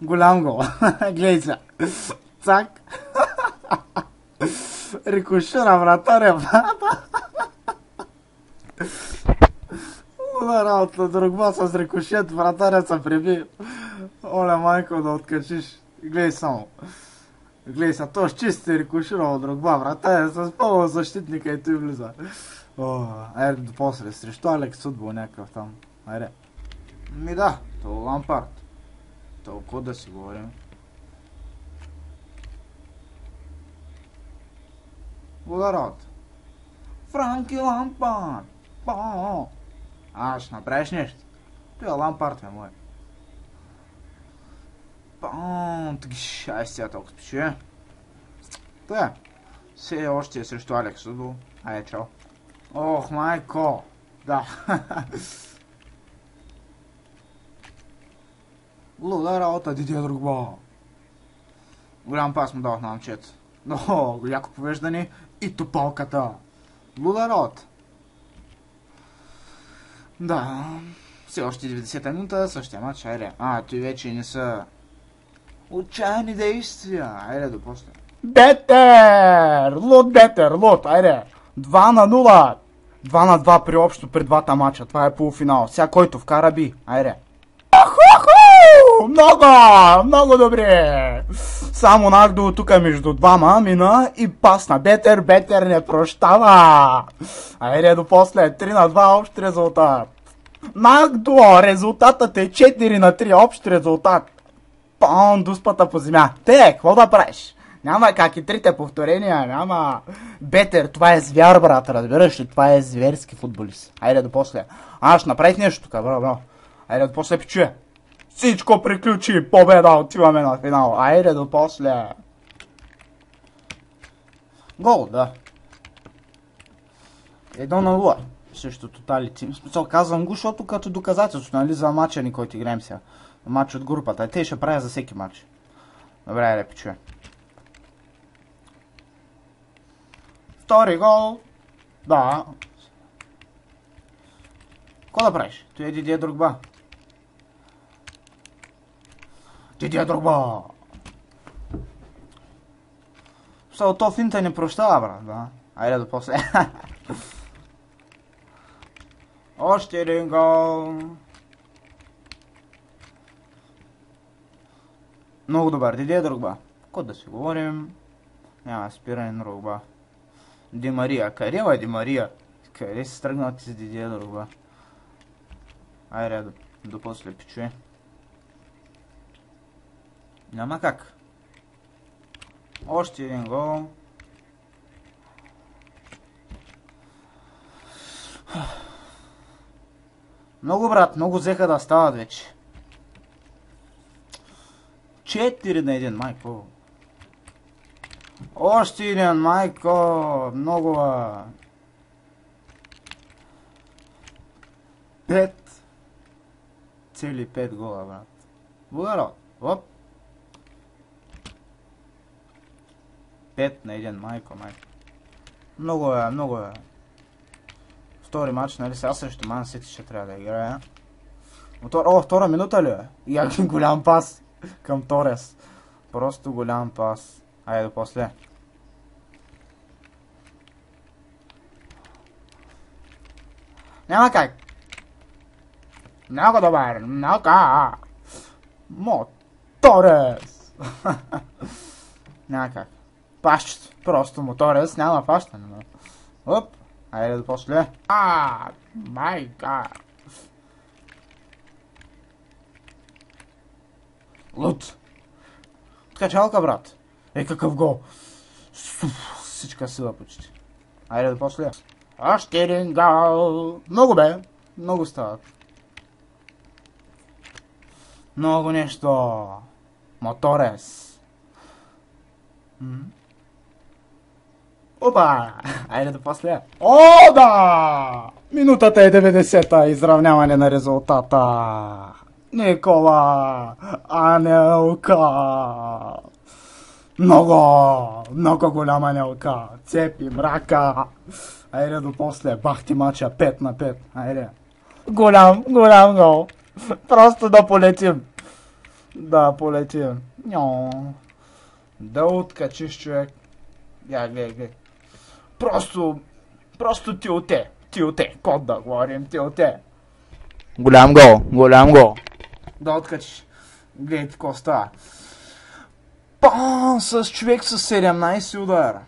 Голям гол. Гледай сега. Цак. Рикошира вратаря. Луда работа, Дрогба с рикошет, вратаря се преби. Оле, майко, да откачиш. Гледай само. Гледай са, то чисти рикошира от Дрогба, вратаря с полузащитника и той влиза. Айде до после, срещу Алекс футбол някакъв там. Айде. Ми да, то Лампард. Толкова да си говорим. Луда работа. Франки Лампард. Ще направиш нещо. Той е Лампард, мой. Ай сега толкова спече. Та. Все още е срещу Алекс футбол. Айде, чао. Ох, майко. Да. Луда работа, Дидие Дрогба. Голям пас му дадох на момчето. Но, яко повеждане и топалката. Луда работа. Да. Все още 90-та минута, същия матч, айде. Той вече не са отчаяни действия. Айде до после. Бетер! Луд, айде. 2-0. 2-2 при общо при двата матча. Това е полуфинал. Сега който вкара би. Айде. Много добре! Само Нагдо тук между двама мина и пасна. Бетер не прощава! Айде до после, 3-2 общ резултат. Нагдо, резултатът е 4-3 общ резултат. Дуспата по земя. Какво да правиш? Няма как и трите повторения, няма. Бетер, това е звяр, брат, разбираш ли? Това е зверски футболист. Айде до после. Ще направих нещо тук, браво. Айде до после пичуе. Всичко приключи, победа, отиваме на финал. Айде до после. Гол, да. 1-0. Също тотали тим. Смисъл, казвам го, защото като доказателство, нали, за матча ни, който играем сега. Матч от групата. Те ще правя за всеки матч. Добре, айде, пичуе. Втори гол. Да. Какво да правиш? Той е Дидие Дрогба. Дидие Дрогба! То финта не прощава, брат, да. Айде до после. Още един гол. Много добър, Дидие Дрогба. Какво да си говорим? Няма спиране на Дрогба. Ди Мария. Къде е Ди Мария? Къде си тръгнал ти с Дидие Дрогба? Айде до после пичуе. Няма как. Още един гол. Много, брат, много взеха да стават вече. 4-1, майко. Още един, майко. Много. 5,5 гола, брат. Благодаря. Оп. 5-1, майко. Много е. Втори матч, нали сега срещу Ман Сити ще трябва да играя. Втора минута ли е? И голям пас към Торес. Просто голям пас. Айде до после. Няма как. Много добър. Много как. Торес. Няма как. Пащето. Просто Торес няма фащане. Оп. Айде до после. Май гад. Лут. Откачалка, брат. Какъв гол. Всичка сила почти. Айде до после. Още един гол. Много бе. Много стават. Много нещо. Моторес. Опа! Айде до после. Да! Минутата е 90-та. Изравняване на резултата. Никола Анелка. Много голяма Анелка. Цепи мрака. Айде до после. Бахти мача 5-5. Айде. Голям гол. Просто да полетим. Да, полети. Ньо. Да откачиш, човек. Гледай. Просто тилте. Код да говорим, тилте. Голям гол. Да откачиш. Гледай какво става. Пам! С човек с 17 удара.